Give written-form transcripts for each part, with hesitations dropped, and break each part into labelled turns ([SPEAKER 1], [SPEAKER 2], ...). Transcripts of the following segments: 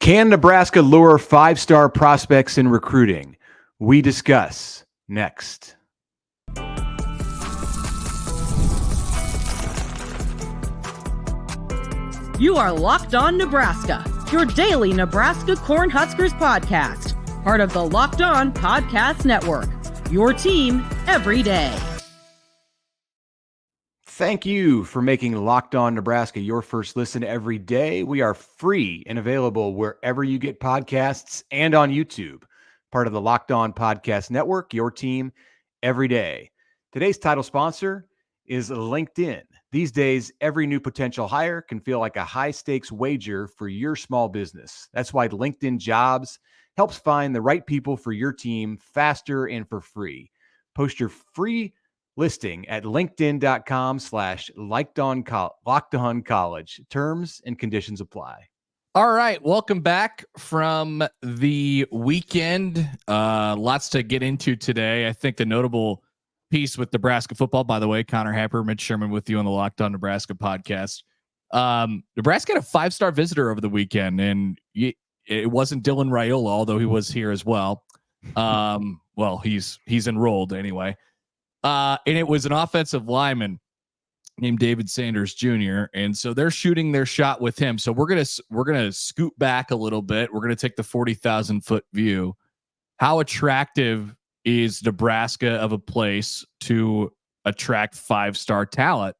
[SPEAKER 1] Can Nebraska lure five-star prospects in recruiting? We discuss next.
[SPEAKER 2] You are Locked On Nebraska, your daily Nebraska Cornhuskers podcast, part of the Locked On Podcast Network, your team every day.
[SPEAKER 1] Thank you for making Locked On Nebraska your first listen every day. We are free and available wherever you get podcasts and on YouTube. Part of the Locked On Podcast Network, your team every day. Today's title sponsor is LinkedIn. These days, every new potential hire can feel like a high-stakes wager for your small business. That's why LinkedIn Jobs helps find the right people for your team faster and for free. Post your free listing at linkedin.com/lockedoncollege. Terms and conditions apply.
[SPEAKER 3] All right. Welcome back from the weekend. Lots to get into today. I think the notable piece with Nebraska football, by the way, Connor Happer, Mitch Sherman with you on the Locked On Nebraska podcast. Nebraska had a 5-star visitor over the weekend, and it wasn't Dylan Raiola, although he was here as well. Well, he's enrolled anyway. And it was an offensive lineman named David Sanders Jr. And so they're shooting their shot with him. So we're gonna scoot back a little bit. We're gonna take the 40,000 foot view. How attractive is Nebraska of a place to attract 5-star talent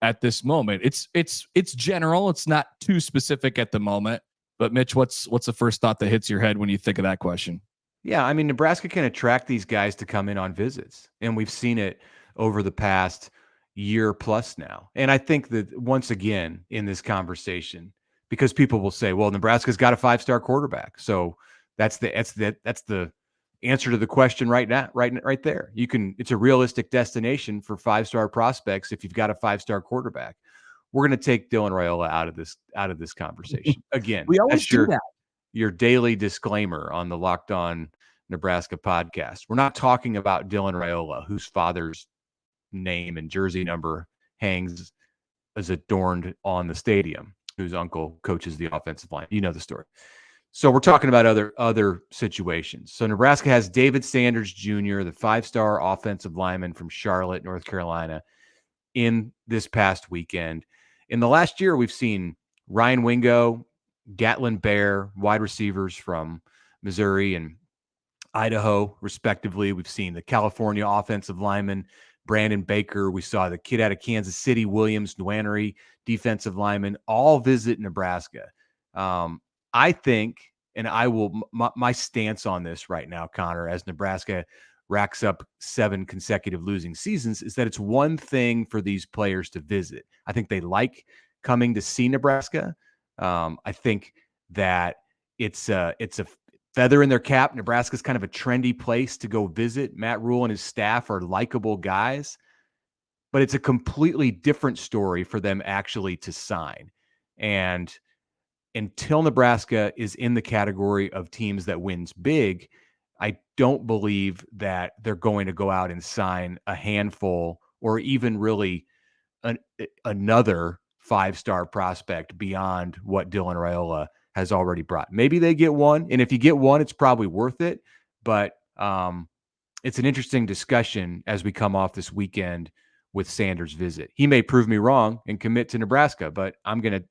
[SPEAKER 3] at this moment? It's general. It's not too specific at the moment. But Mitch, what's the first thought that hits your head when you think of that question?
[SPEAKER 1] Yeah, I mean, Nebraska can attract these guys to come in on visits, and we've seen it over the past year plus now. And I think that once again in this conversation, because people will say, "Well, Nebraska's got a 5-star quarterback," so that's the answer to the question right now, right there. It's a realistic destination for 5-star prospects if you've got a 5-star quarterback. We're going to take Dylan Raiola out of this conversation again.
[SPEAKER 3] We always do that.
[SPEAKER 1] Your daily disclaimer on the Locked On Nebraska podcast. We're not talking about Dylan Raiola, whose father's name and jersey number hangs as adorned on the stadium, whose uncle coaches the offensive line. You know the story. So we're talking about other situations. So Nebraska has David Sanders Jr., the 5-star offensive lineman from Charlotte, North Carolina, in this past weekend. In the last year, we've seen Ryan Wingo, Gatlin Bear, wide receivers from Missouri and Idaho, respectively. We've seen the California offensive lineman, Brandon Baker. We saw the kid out of Kansas City, Williams Nwaneri, defensive lineman, all visit Nebraska. I think, and I will, my stance on this right now, Connor, as Nebraska racks up 7 consecutive losing seasons, is that it's one thing for these players to visit. I think they like coming to see Nebraska. I think that it's a feather in their cap. Nebraska's kind of a trendy place to go visit. Matt Rule and his staff are likable guys, but it's a completely different story for them actually to sign. And until Nebraska is in the category of teams that wins big, I don't believe that they're going to go out and sign a handful or even really another 5-star prospect beyond what Dylan Raiola has already brought. Maybe they get one, and if you get one, it's probably worth it. But it's an interesting discussion as we come off this weekend with Sanders' visit. He may prove me wrong and commit to Nebraska, but I'm gonna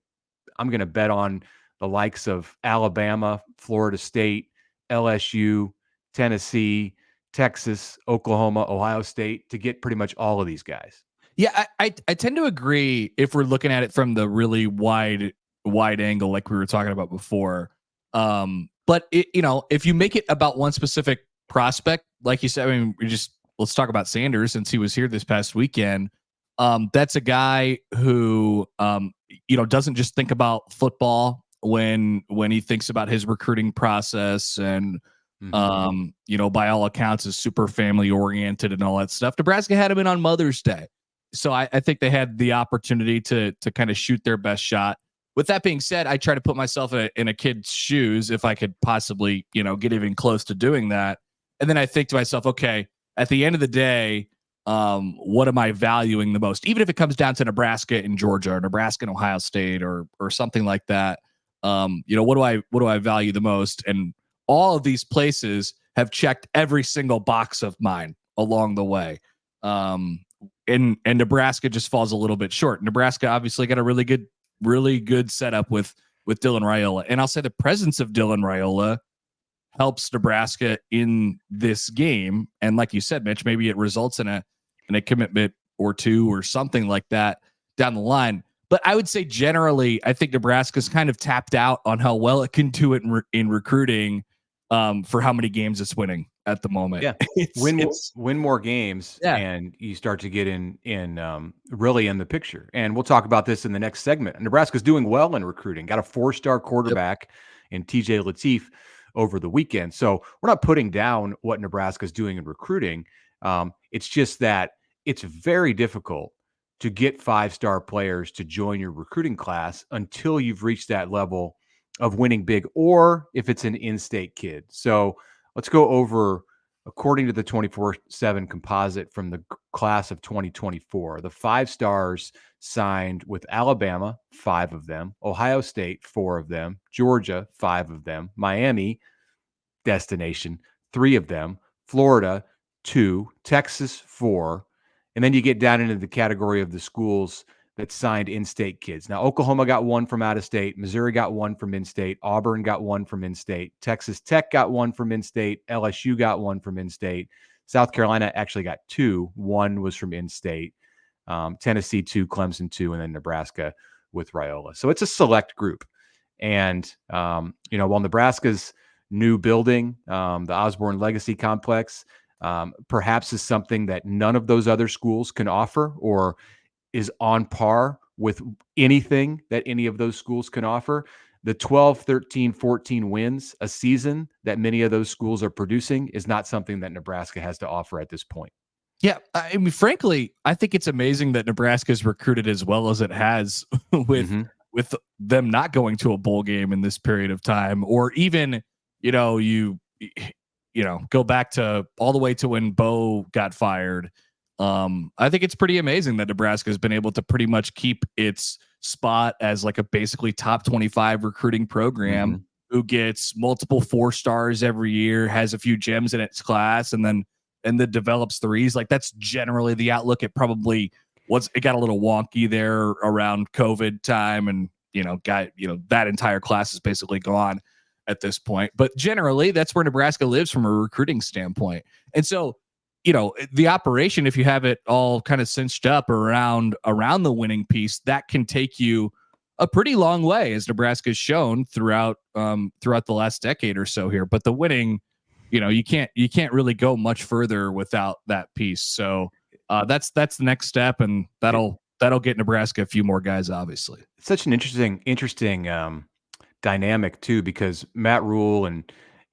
[SPEAKER 1] bet on the likes of Alabama, Florida State, LSU, Tennessee, Texas, Oklahoma, Ohio State to get pretty much all of these guys.
[SPEAKER 3] Yeah, I tend to agree if we're looking at it from the really wide angle, like we were talking about before. But if you make it about one specific prospect, like you said, I mean, let's talk about Sanders since he was here this past weekend. That's a guy who doesn't just think about football when he thinks about his recruiting process and by all accounts is super family oriented and all that stuff. Nebraska had him in on Mother's Day. So I think they had the opportunity to kind of shoot their best shot. With that being said, I try to put myself in a kid's shoes if I could possibly, get even close to doing that. And then I think to myself, okay, at the end of the day, what am I valuing the most? Even if it comes down to Nebraska and Georgia or Nebraska and Ohio State or something like that. What do I value the most? And all of these places have checked every single box of mine along the way. And Nebraska just falls a little bit short. Nebraska obviously got a really good setup with Dylan Raiola. And I'll say the presence of Dylan Raiola helps Nebraska in this game. And like you said, Mitch, maybe it results in a commitment or two or something like that down the line. But I would say generally, I think Nebraska's kind of tapped out on how well it can do it in recruiting for how many games it's winning at the moment.
[SPEAKER 1] Yeah, win more games, and you start to get in really in the picture. And we'll talk about this in the next segment. Nebraska's doing well in recruiting. Got a 4-star quarterback in TJ Lateef over the weekend. So we're not putting down what Nebraska's doing in recruiting. It's just that it's very difficult to get 5-star players to join your recruiting class until you've reached that level of winning big, or if it's an in-state kid. So let's go over, according to the 24/7 composite from the class of 2024, the 5 stars signed with Alabama, 5 of them, Ohio State, 4 of them, Georgia, 5 of them, Miami, destination, 3 of them, Florida, 2, Texas, 4. And then you get down into the category of the schools that signed in-state kids. Now, Oklahoma got 1 from out of state. Missouri got 1 from in-state. Auburn got 1 from in-state. Texas Tech got 1 from in-state. LSU got 1 from in-state. South Carolina actually got 2. 1 was from in-state. Tennessee 2, Clemson 2, and then Nebraska with Raiola. So it's a select group. And, while Nebraska's new building, the Osborne Legacy Complex, perhaps is something that none of those other schools can offer, or is on par with anything that any of those schools can offer. The 12, 13, 14 wins a season that many of those schools are producing is not something that Nebraska has to offer at this point.
[SPEAKER 3] Yeah, I mean, frankly, I think it's amazing that Nebraska's recruited as well as it has with them not going to a bowl game in this period of time, or even, go back to all the way to when Bo got fired. I think it's pretty amazing that Nebraska has been able to pretty much keep its spot as like a basically top 25 recruiting program who gets multiple 4 stars every year, has a few gems in its class, and then develops 3s. Like, that's generally the outlook. It probably it got a little wonky there around COVID time, and that entire class is basically gone at this point. But generally, that's where Nebraska lives from a recruiting standpoint. And so, the operation, if you have it all kind of cinched up around the winning piece, that can take you a pretty long way, as Nebraska's shown throughout the last decade or so here. But the winning, you can't really go much further without that piece. So that's the next step, and that'll get Nebraska a few more guys, obviously.
[SPEAKER 1] It's such an interesting dynamic too, because Matt Rule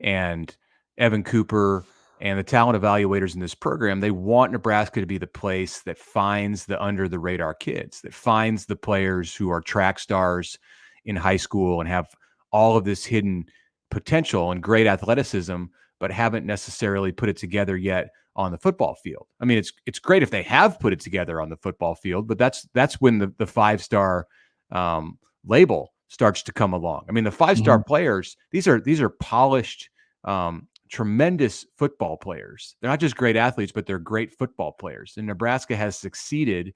[SPEAKER 1] and Evan Cooper and the talent evaluators in this program, they want Nebraska to be the place that finds the under the radar kids, that finds the players who are track stars in high school and have all of this hidden potential and great athleticism, but haven't necessarily put it together yet on the football field. I mean, it's great if they have put it together on the football field, but that's when the 5-star label starts to come along. I mean, the 5-star players, these are polished, tremendous football players. They're not just great athletes, but they're great football players. And Nebraska has succeeded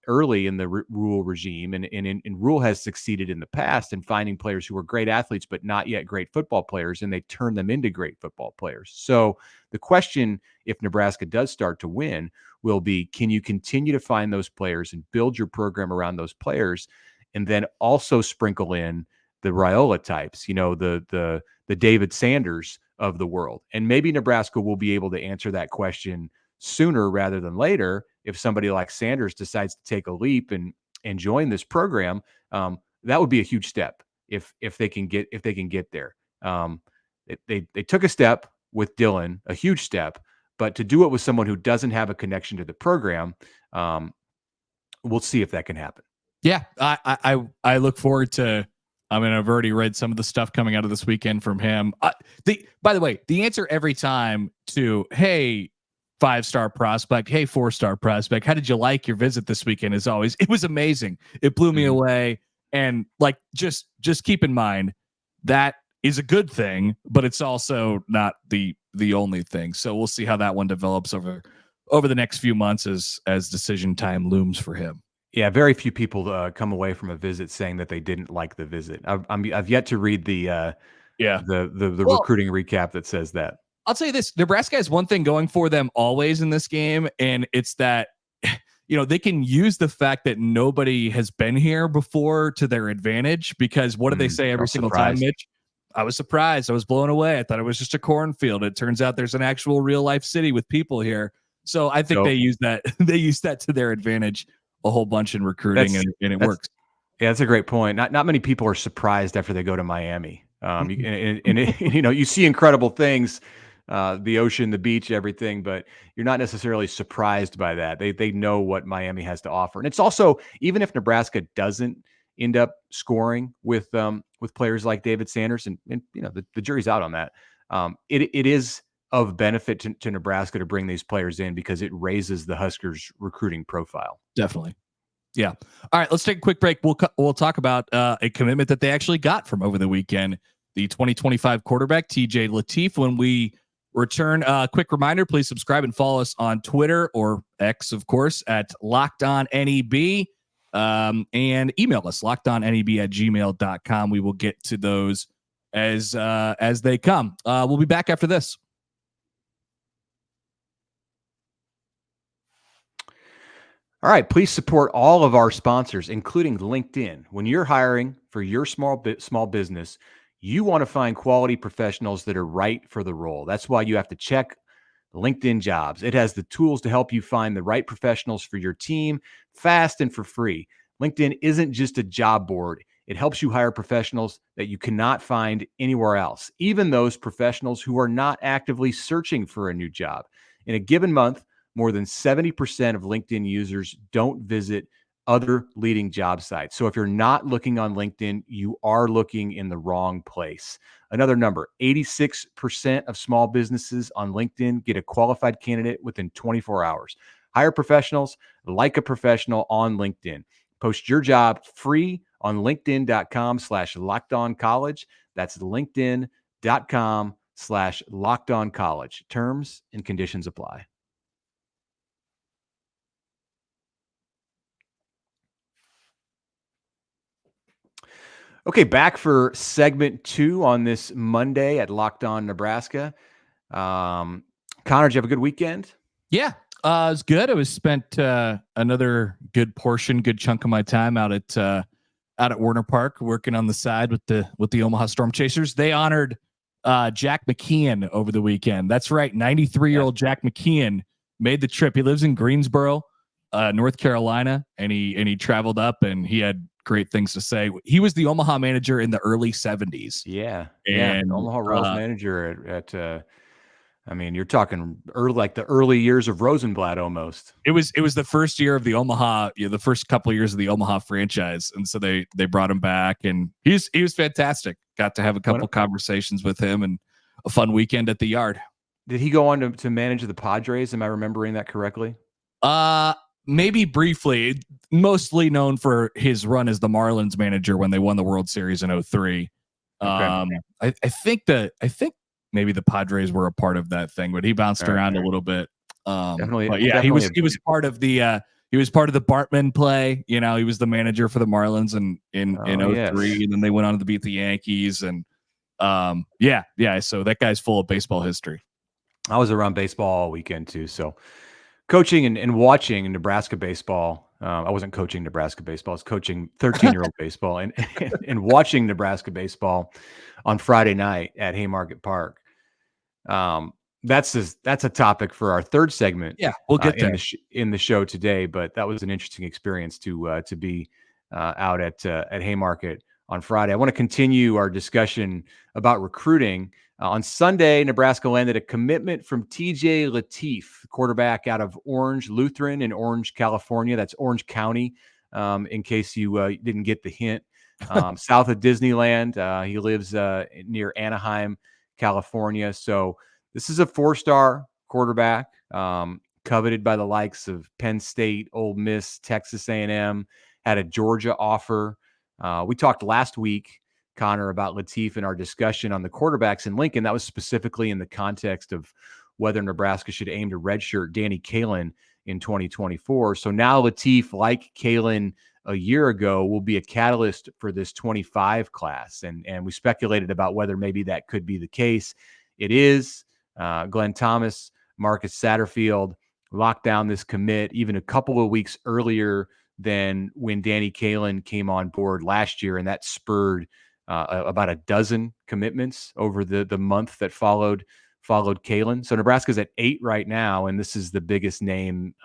[SPEAKER 1] early in the Rule regime, and Rule has succeeded in the past in finding players who are great athletes, but not yet great football players, and they turn them into great football players. So the question, if Nebraska does start to win, will be, can you continue to find those players and build your program around those players, and then also sprinkle in the Raiola types, the David Sanders of the world. And maybe Nebraska will be able to answer that question sooner rather than later if somebody like Sanders decides to take a leap and join this program. That would be a huge step if they can get there. They took a step with Dylan, a huge step, but to do it with someone who doesn't have a connection to the program, we'll see if that can happen.
[SPEAKER 3] Yeah, I look forward to. I mean, I've already read some of the stuff coming out of this weekend from him. By the way, the answer every time to, hey, 5-star prospect, hey, 4-star prospect, how did you like your visit this weekend? Is always, it was amazing. It blew me away. And like, just keep in mind that is a good thing, but it's also not the only thing. So we'll see how that one develops over the next few months as decision time looms for him.
[SPEAKER 1] Yeah, very few people come away from a visit saying that they didn't like the visit. I've yet to read the
[SPEAKER 3] Well,
[SPEAKER 1] recruiting recap that says that.
[SPEAKER 3] I'll tell you this: Nebraska has one thing going for them always in this game, and it's that they can use the fact that nobody has been here before to their advantage. Because what do they say every single time, Mitch? I was surprised. I was blown away. I thought it was just a cornfield. It turns out there's an actual real life city with people here. So I think they use that. They use that to their advantage a whole bunch in recruiting, and it works.
[SPEAKER 1] Yeah, that's a great point. Not many people are surprised after they go to Miami. You see incredible things, the ocean, the beach, everything, but you're not necessarily surprised by that. They know what Miami has to offer, and it's also, even if Nebraska doesn't end up scoring with players like David Sanders, and the jury's out on that. It is of benefit to Nebraska to bring these players in because it raises the Huskers recruiting profile.
[SPEAKER 3] Definitely. Yeah. All right, let's take a quick break. We'll talk about a commitment that they actually got from over the weekend, the 2025 quarterback TJ Lateef. When we return, quick reminder, please subscribe and follow us on Twitter, or X, of course, at LockedOnNEB, and email us lockedonneb@gmail.com. We will get to those as they come. We'll be back after this.
[SPEAKER 1] All right, please support all of our sponsors, including LinkedIn. When you're hiring for your small business, you want to find quality professionals that are right for the role. That's why you have to check LinkedIn Jobs. It has the tools to help you find the right professionals for your team fast and for free. LinkedIn isn't just a job board. It helps you hire professionals that you cannot find anywhere else, even those professionals who are not actively searching for a new job. In a given month, more than 70% of LinkedIn users don't visit other leading job sites. So if you're not looking on LinkedIn, you are looking in the wrong place. Another number, 86% of small businesses on LinkedIn get a qualified candidate within 24 hours. Hire professionals like a professional on LinkedIn. Post your job free on linkedin.com/lockedoncollege. That's linkedin.com/lockedoncollege. Terms and conditions apply. Okay, back for segment 2 on this Monday at Locked On Nebraska. Connor, did you have a good weekend?
[SPEAKER 3] Yeah, it was good. I was spent another good chunk of my time out at Warner Park, working on the side with the Omaha Storm Chasers. They honored Jack McKeon over the weekend. That's right, 93-year-old Jack McKeon made the trip. He lives in Greensboro, North Carolina, and he traveled up, and he had great things to say. He was the Omaha manager in the early 70s.
[SPEAKER 1] Yeah.
[SPEAKER 3] And
[SPEAKER 1] Omaha Royals manager at you're talking the early years of Rosenblatt almost.
[SPEAKER 3] It was the first year of the Omaha, the first couple of years of the Omaha franchise, and so they brought him back, and he was fantastic. Got to have a couple conversations with him, and a fun weekend at the yard.
[SPEAKER 1] Did he go on to manage the Padres? Am I remembering that correctly?
[SPEAKER 3] Maybe briefly. Mostly known for his run as the Marlins manager when they won the World Series in 2003. Okay. I think maybe the Padres were a part of that thing, but he bounced around a little bit.
[SPEAKER 1] Definitely,
[SPEAKER 3] but yeah, he was part of the Bartman play. He was the manager for the Marlins in 2003, yes. And then they went on to beat the Yankees, and yeah. So that guy's full of baseball history.
[SPEAKER 1] I was around baseball all weekend too, so coaching and watching Nebraska baseball. I wasn't coaching Nebraska baseball. I was coaching 13-year-old baseball and watching Nebraska baseball on Friday night at Haymarket Park. That's a topic for our third segment.
[SPEAKER 3] Yeah, we'll get there
[SPEAKER 1] in the show today. But that was an interesting experience to be out at Haymarket on Friday. I want to continue our discussion about recruiting. On Sunday, Nebraska landed a commitment from TJ Lateef, quarterback out of Orange Lutheran in Orange, California. That's Orange County, in case you didn't get the hint. South of Disneyland. He lives near Anaheim, California. So this is a 4-star quarterback, coveted by the likes of Penn State, Ole Miss, Texas A&M, had a Georgia offer. We talked last week, Connor, about Lateef in our discussion on the quarterbacks in Lincoln. That was specifically in the context of whether Nebraska should aim to redshirt Danny Kaelin in 2024. So now Lateef, like Kaelin a year ago, will be a catalyst for this 25 class. And we speculated about whether maybe that could be the case. It is. Glenn Thomas, Marcus Satterfield locked down this commit even a couple of weeks earlier than when Danny Kaelin came on board last year, and that spurred about a dozen commitments over the month that followed Kaelin. So Nebraska's at 8 right now, and this is the biggest name,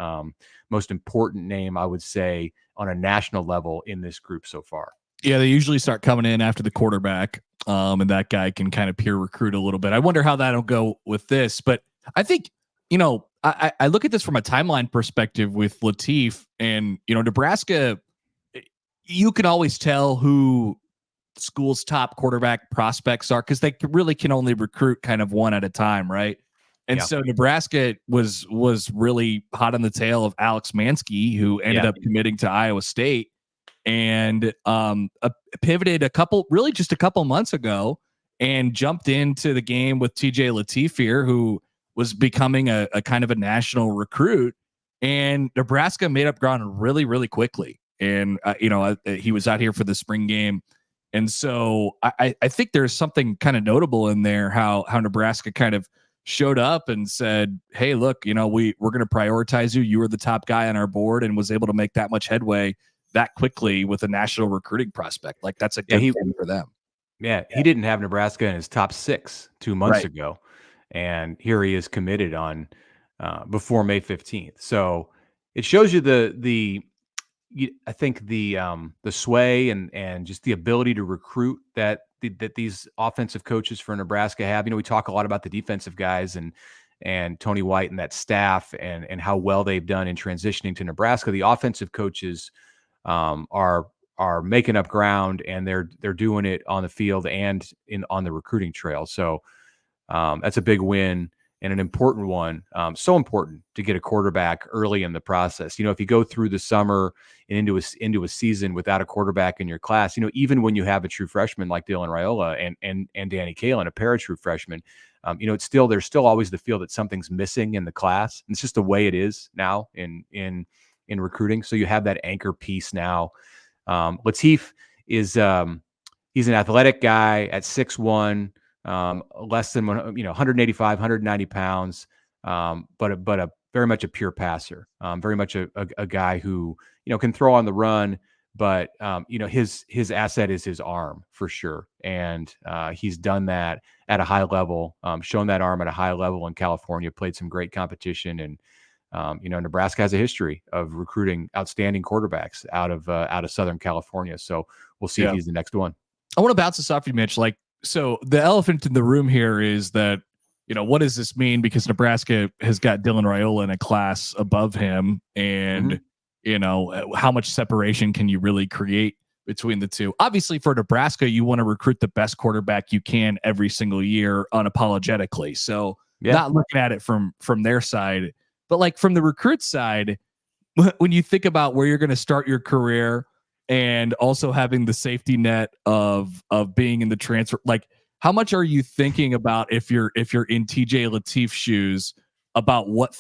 [SPEAKER 1] most important name, I would say, on a national level in this group so far.
[SPEAKER 3] Yeah, they usually start coming in after the quarterback, and that guy can kind of peer recruit a little bit. I wonder how that'll go with this, but I think, I look at this from a timeline perspective with Lateef, and, Nebraska, you can always tell who school's top quarterback prospects are because they really can only recruit kind of one at a time, right? And so Nebraska was really hot on the tail of Alex Mansky, who ended up committing to Iowa State, and pivoted just a couple months ago and jumped into the game with TJ Lateef here, who was becoming a kind of a national recruit, and Nebraska made up ground really, really quickly. And, he was out here for the spring game. And so I think there's something kind of notable in there, how Nebraska kind of showed up and said, hey, look, we're going to prioritize you. You were the top guy on our board, and was able to make that much headway that quickly with a national recruiting prospect. Like, that's a good thing for them.
[SPEAKER 1] Yeah, he didn't have Nebraska in his top 6 2 months ago. And here he is committed on before May 15th. So it shows you I think the sway and just the ability to recruit that these offensive coaches for Nebraska have. We talk a lot about the defensive guys and Tony White and that staff and how well they've done in transitioning to Nebraska. The offensive coaches are making up ground, and they're doing it on the field and on the recruiting trail. So that's a big win and an important one. So important to get a quarterback early in the process. If you go through the summer and into a season without a quarterback in your class, even when you have a true freshman like Dylan Raiola and Danny Kaelin, a pair of true freshmen, there's still always the feel that something's missing in the class. And it's just the way it is now in recruiting. So you have that anchor piece now. Lateef is he's an athletic guy at 6'1". Less than 185, 190 pounds, but a very much a pure passer. Very much a guy who can throw on the run, but his asset is his arm for sure, and he's done that at a high level. Shown that arm at a high level in California. Played some great competition, and Nebraska has a history of recruiting outstanding quarterbacks out of Southern California. So we'll see if he's the next one.
[SPEAKER 3] I want to bounce this off you, Mitch. So the elephant in the room here is that, what does this mean? Because Nebraska has got Dylan Raiola in a class above him, and, how much separation can you really create between the two? Obviously, for Nebraska, you want to recruit the best quarterback you can every single year unapologetically. So not looking at it from their side, but from the recruit side, when you think about where you're going to start your career, and also having the safety net of being in the transfer, how much are you thinking about if you're in TJ Lateef's shoes about what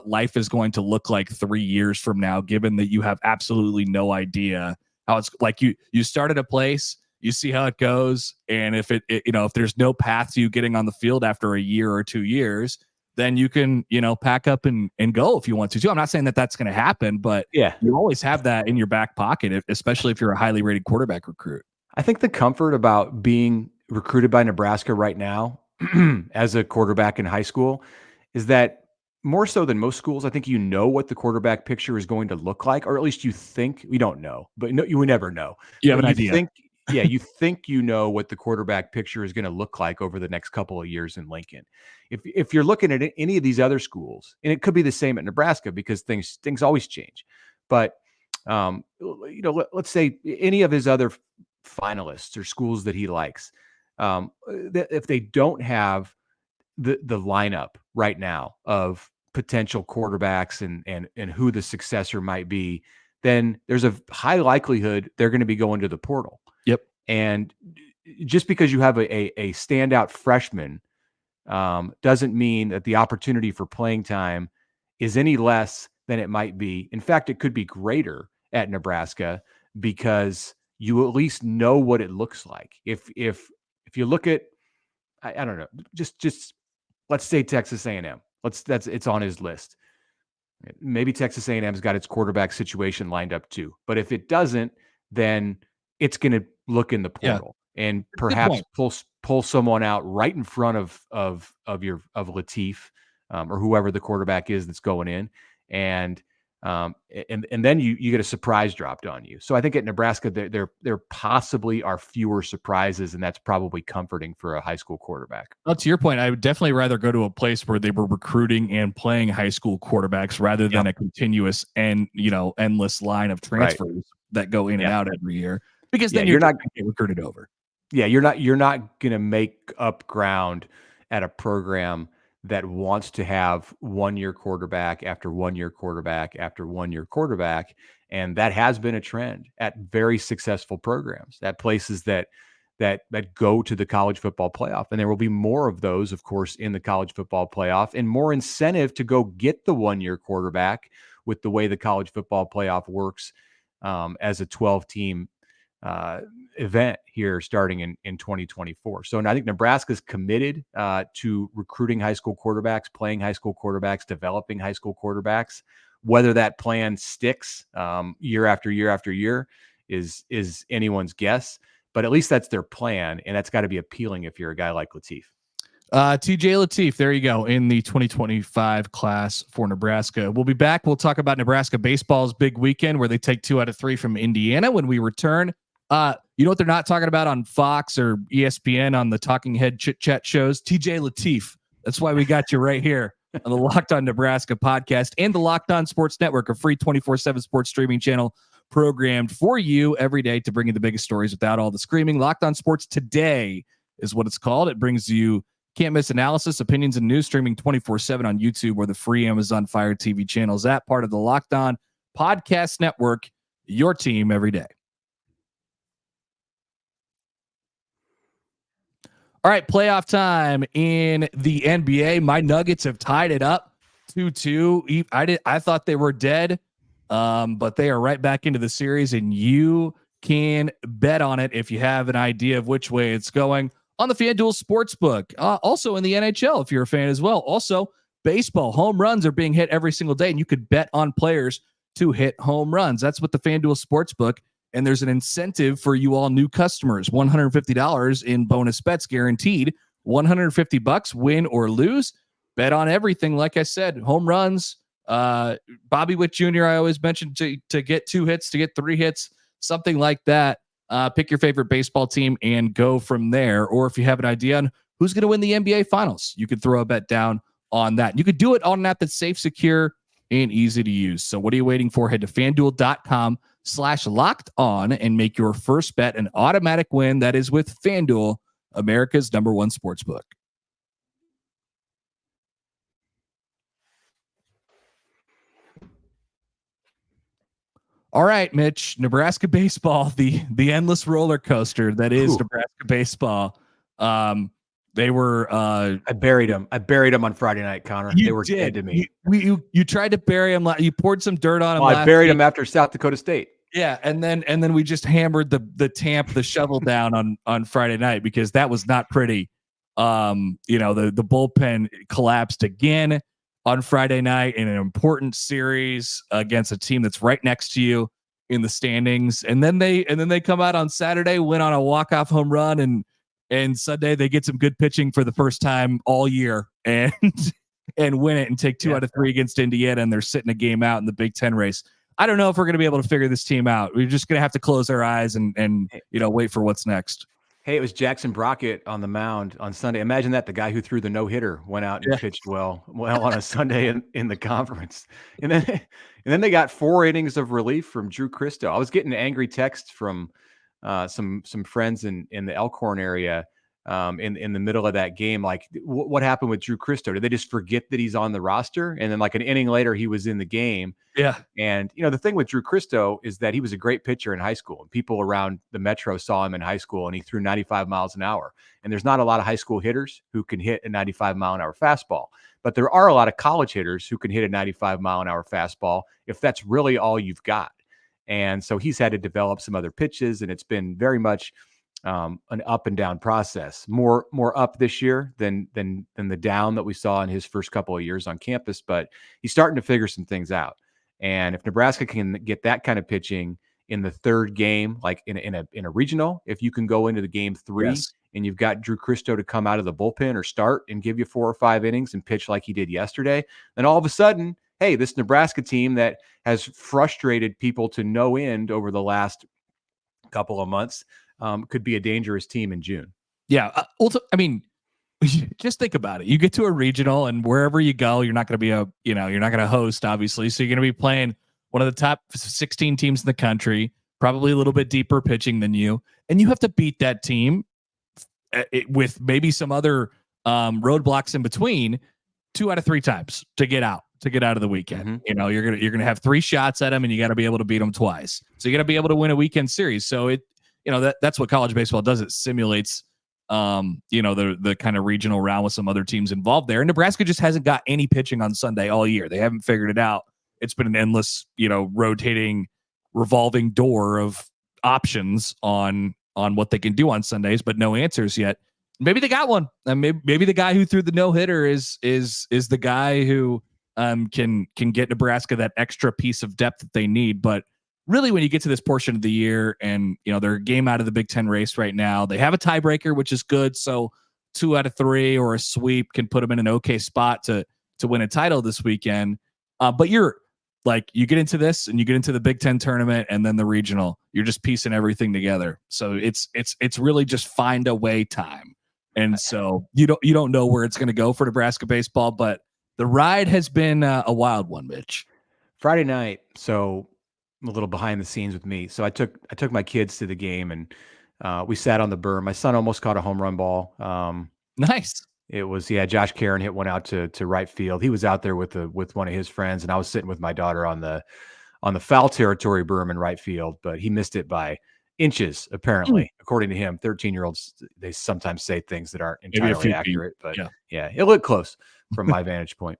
[SPEAKER 3] life is going to look like 3 years from now, given that you have absolutely no idea how it's like you start at a place, you see how it goes, and if if there's no path to you getting on the field after a year or 2 years, then you can, pack up and go if you want to too. I'm not saying that that's going to happen, but you always have that in your back pocket, especially if you're a highly rated quarterback recruit.
[SPEAKER 1] I think the comfort about being recruited by Nebraska right now as a quarterback in high school is that more so than most schools, I think what the quarterback picture is going to look like, or at least you think. We don't know, but you never know.
[SPEAKER 3] You have an idea.
[SPEAKER 1] You think what the quarterback picture is going to look like over the next couple of years in Lincoln. If you're looking at any of these other schools, and it could be the same at Nebraska because things always change. But let's say any of his other finalists or schools that he likes, if they don't have the lineup right now of potential quarterbacks and who the successor might be, then there's a high likelihood they're going to be going to the portal.
[SPEAKER 3] Yep.
[SPEAKER 1] And just because you have a standout freshman doesn't mean that the opportunity for playing time is any less than it might be. In fact, it could be greater at Nebraska because you at least know what it looks like. If you look at, I don't know, just let's say Texas A&M. It's on his list. Maybe Texas A&M's got its quarterback situation lined up too. But if it doesn't, then it's going to look in the portal and perhaps pull someone out right in front of Lateef or whoever the quarterback is that's going in, and then you get a surprise dropped on you. So I think at Nebraska there possibly are fewer surprises, and that's probably comforting for a high school quarterback.
[SPEAKER 3] Well, to your point, I would definitely rather go to a place where they were recruiting and playing high school quarterbacks rather than a continuous and endless line of transfers that go in and out every year, because then you're not going to get recruited over.
[SPEAKER 1] Yeah, you're not going to make up ground at a program that wants to have 1 year quarterback after 1 year quarterback after 1 year quarterback. And that has been a trend at very successful programs, at places that go to the college football playoff. And there will be more of those, of course, in the college football playoff, and more incentive to go get the 1 year quarterback with the way the college football playoff works as a 12-team event here starting in 2024. So I think Nebraska's committed to recruiting high school quarterbacks, playing high school quarterbacks, developing high school quarterbacks. Whether that plan sticks year after year after year is anyone's guess, but at least that's their plan, and that's got to be appealing if you're a guy like Lateef.
[SPEAKER 3] TJ Lateef, there you go, in the 2025 class for Nebraska. We'll be back. We'll talk about Nebraska baseball's big weekend where they take 2 out of 3 from Indiana when we return. You know what they're not talking about on Fox or ESPN on the talking head chit chat shows? TJ Lateef. That's why we got you right here on the Locked On Nebraska podcast and the Locked On Sports Network, a free 24/7 sports streaming channel programmed for you every day to bring you the biggest stories without all the screaming. Locked On Sports Today is what it's called. It brings you can't miss analysis, opinions, and news streaming 24/7 on YouTube or the free Amazon Fire TV channels. That part of the Locked On Podcast Network, your team every day. All right, playoff time in the NBA. My Nuggets have tied it up 2-2. I thought they were dead, but they are right back into the series, and you can bet on it if you have an idea of which way it's going on the FanDuel Sportsbook. Also in the NHL, if you're a fan as well. Also, baseball home runs are being hit every single day, and you could bet on players to hit home runs. That's what the FanDuel Sportsbook. And there's an incentive for you all new customers, $150 in bonus bets guaranteed, $150 win or lose. Bet on everything. Like I said, home runs, Bobby Witt Jr. I always mentioned to get 2 hits, to get 3 hits, something like that. Pick your favorite baseball team and go from there. Or if you have an idea on who's going to win the NBA Finals, you could throw a bet down on that. You could do it on an app that's safe, secure, and easy to use. So what are you waiting for? Head to FanDuel.com/locked-on and make your first bet an automatic win. That is with FanDuel, America's #1 sportsbook. All right, Mitch, Nebraska baseball, the endless roller coaster that is Nebraska baseball. They were I
[SPEAKER 1] buried them on Friday night, Connor. They were dead to me.
[SPEAKER 3] You tried to bury them. You poured some dirt on them.
[SPEAKER 1] I buried them after South Dakota State.
[SPEAKER 3] Yeah, and then we just hammered the shovel down on Friday night because that was not pretty. The bullpen collapsed again on Friday night in an important series against a team that's right next to you in the standings. And then they come out on Saturday, win on a walk-off home run, and Sunday they get some good pitching for the first time all year and win it and take 2 out of 3 against Indiana, and they're sitting a game out in the Big Ten race. I don't know if we're going to be able to figure this team out. We're just going to have to close our eyes and wait for what's next.
[SPEAKER 1] Hey, it was Jackson Brockett on the mound on Sunday. Imagine that, the guy who threw the no-hitter went out and pitched well on a Sunday in the conference. And then they got 4 innings of relief from Drew Christo. I was getting angry texts from some friends in the Elkhorn area in the middle of that game. Like, what happened with Drew Christo? Did they just forget that he's on the roster? And then like an inning later, he was in the game.
[SPEAKER 3] Yeah.
[SPEAKER 1] And, the thing with Drew Christo is that he was a great pitcher in high school, and people around the Metro saw him in high school, and he threw 95 miles an hour. And there's not a lot of high school hitters who can hit a 95 mile an hour fastball, but there are a lot of college hitters who can hit a 95 mile an hour fastball if that's really all you've got. And so he's had to develop some other pitches, and it's been very much an up and down process. More up this year than the down that we saw in his first couple of years on campus, but he's starting to figure some things out. And if Nebraska can get that kind of pitching in the third game, like in a regional, if you can go into the game 3
[SPEAKER 3] Yes.
[SPEAKER 1] and you've got Drew Christo to come out of the bullpen or start and give you 4 or 5 innings and pitch like he did yesterday, then all of a sudden, hey, this Nebraska team that has frustrated people to no end over the last couple of months could be a dangerous team in June.
[SPEAKER 3] Yeah. Just think about it. You get to a regional, and wherever you go, you're not going to be you're not going to host, obviously. So you're going to be playing one of the top 16 teams in the country, probably a little bit deeper pitching than you. And you have to beat that team with maybe some other roadblocks in between 2 out of 3 times to get out of the weekend.
[SPEAKER 1] Mm-hmm.
[SPEAKER 3] You're going to have 3 shots at them, and you got to be able to beat them twice. So you got to be able to win a weekend series. So that's what college baseball does. It simulates the kind of regional round with some other teams involved there. And Nebraska just hasn't got any pitching on Sunday all year. They haven't figured it out. It's been an endless, rotating, revolving door of options on what they can do on Sundays, but no answers yet. Maybe they got one. And maybe the guy who threw the no-hitter is the guy who can get Nebraska that extra piece of depth that they need. But really, when you get to this portion of the year and, they're a game out of the Big Ten race right now, they have a tiebreaker, which is good. So 2 out of 3 or a sweep can put them in an okay spot to win a title this weekend. But you get into this and you get into the Big Ten tournament and then the regional, you're just piecing everything together. So it's really just find a way time. And so you don't know where it's going to go for Nebraska baseball, but the ride has been a wild one, Mitch.
[SPEAKER 1] Friday night. So a little behind the scenes with me. So I took my kids to the game, and we sat on the berm. My son almost caught a home run ball.
[SPEAKER 3] Nice.
[SPEAKER 1] It was, Josh Caron hit one out to right field. He was out there with one of his friends, and I was sitting with my daughter on the foul territory berm in right field, but he missed it by inches, apparently, according to him. 13-year-olds, they sometimes say things that aren't entirely accurate, but yeah, it looked close from my vantage point.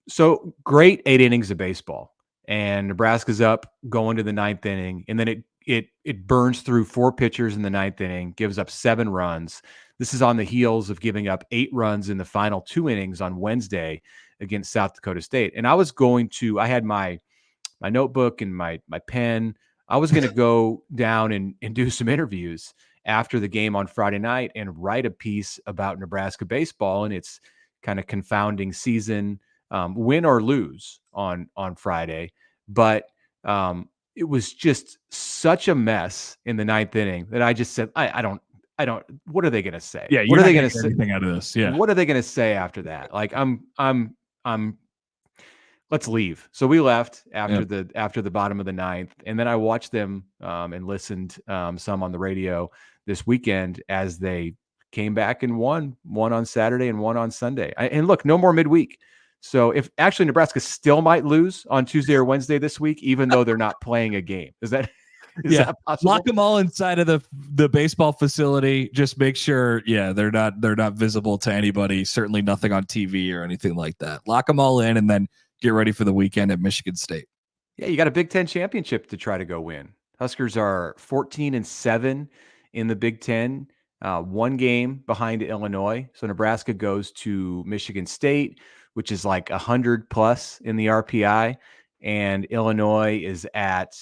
[SPEAKER 1] So great 8 innings of baseball. And Nebraska's up going to the 9th inning, and then it burns through 4 pitchers in the 9th inning, gives up 7 runs. This is on the heels of giving up 8 runs in the final 2 innings on Wednesday against South Dakota State. And I had my notebook and my pen. I was going to go down and do some interviews after the game on Friday night and write a piece about Nebraska baseball and its kind of confounding season, win or lose on Friday. But it was just such a mess in the 9th inning that I just said, I don't, what are they going to say?
[SPEAKER 3] Yeah.
[SPEAKER 1] What are they going to say?
[SPEAKER 3] Anything out of this? Yeah.
[SPEAKER 1] What are they going to say after that? Like, let's leave. So we left after the bottom of the 9th. And then I watched them and listened some on the radio this weekend as they came back and won one on Saturday and one on Sunday. And look, no more midweek. So if actually Nebraska still might lose on Tuesday or Wednesday this week, even though they're not playing a game, is that that possible?
[SPEAKER 3] Lock them all inside of the baseball facility. Just make sure, they're not visible to anybody. Certainly nothing on TV or anything like that. Lock them all in and then get ready for the weekend at Michigan State.
[SPEAKER 1] Yeah, you got a Big Ten championship to try to go win. Huskers are 14-7 in the Big Ten, 1 game behind Illinois. So Nebraska goes to Michigan State, which is like 100 plus in the RPI, and Illinois is at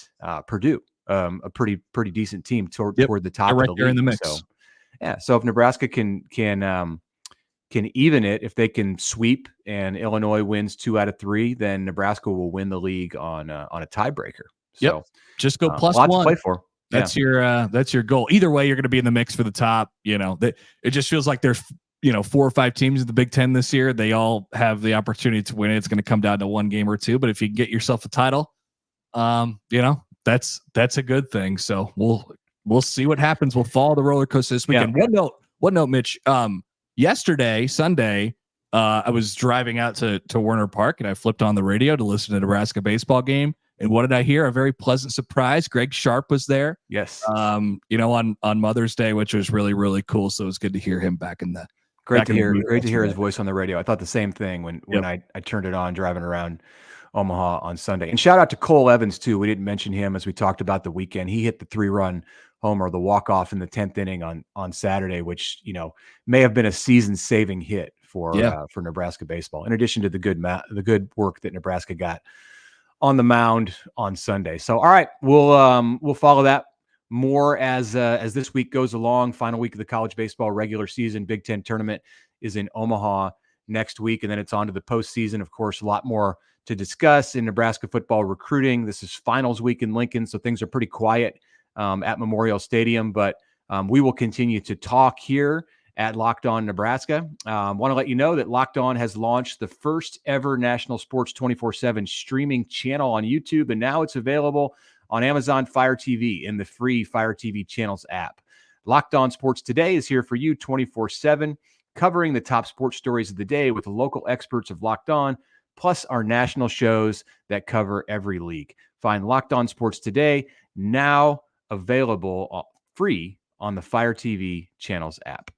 [SPEAKER 1] Purdue, a pretty decent team toward the top of the league.
[SPEAKER 3] In the mix.
[SPEAKER 1] So, so if Nebraska can even it, if they can sweep and Illinois wins 2 out of 3, then Nebraska will win the league on a tiebreaker. So
[SPEAKER 3] just go plus
[SPEAKER 1] lots
[SPEAKER 3] 1
[SPEAKER 1] to play for.
[SPEAKER 3] That's your goal. Either way, you're going to be in the mix for the top. It just feels like there's 4 or 5 teams in the Big Ten this year. They all have the opportunity to win it. It's going to come down to 1 game or 2. But if you can get yourself a title, that's a good thing. So we'll see what happens. We'll follow the roller coaster this weekend. What note, Mitch? Yesterday, Sunday, I was driving out to Warner Park, and I flipped on the radio to listen to the Nebraska baseball game. And what did I hear? A very pleasant surprise. Greg Sharp was there.
[SPEAKER 1] Yes.
[SPEAKER 3] On Mother's Day, which was really, really cool. So it was good to hear him back in the.
[SPEAKER 1] Great to hear his voice on the radio. I thought the same thing when I turned it on driving around Omaha on Sunday. And shout out to Cole Evans too. We didn't mention him as we talked about the weekend. He hit the 3-run homer, the walk-off in the 10th inning on Saturday, which, may have been a season-saving hit for Nebraska baseball, in addition to the good work that Nebraska got on the mound on Sunday. So, all right, we'll follow that more as this week goes along. Final week of the college baseball regular season. Big Ten tournament is in Omaha next week, and then it's on to the postseason. Of course, a lot more to discuss in Nebraska football recruiting. This is finals week in Lincoln, so things are pretty quiet at Memorial Stadium, but we will continue to talk here at Locked On Nebraska. Want to let you know that Locked On has launched the first ever National Sports 24/7 streaming channel on YouTube, and now it's available on Amazon Fire TV in the free Fire TV Channels app. Locked On Sports Today is here for you 24/7, covering the top sports stories of the day with the local experts of Locked On, plus our national shows that cover every league. Find Locked On Sports Today now available free on the Fire TV Channels app.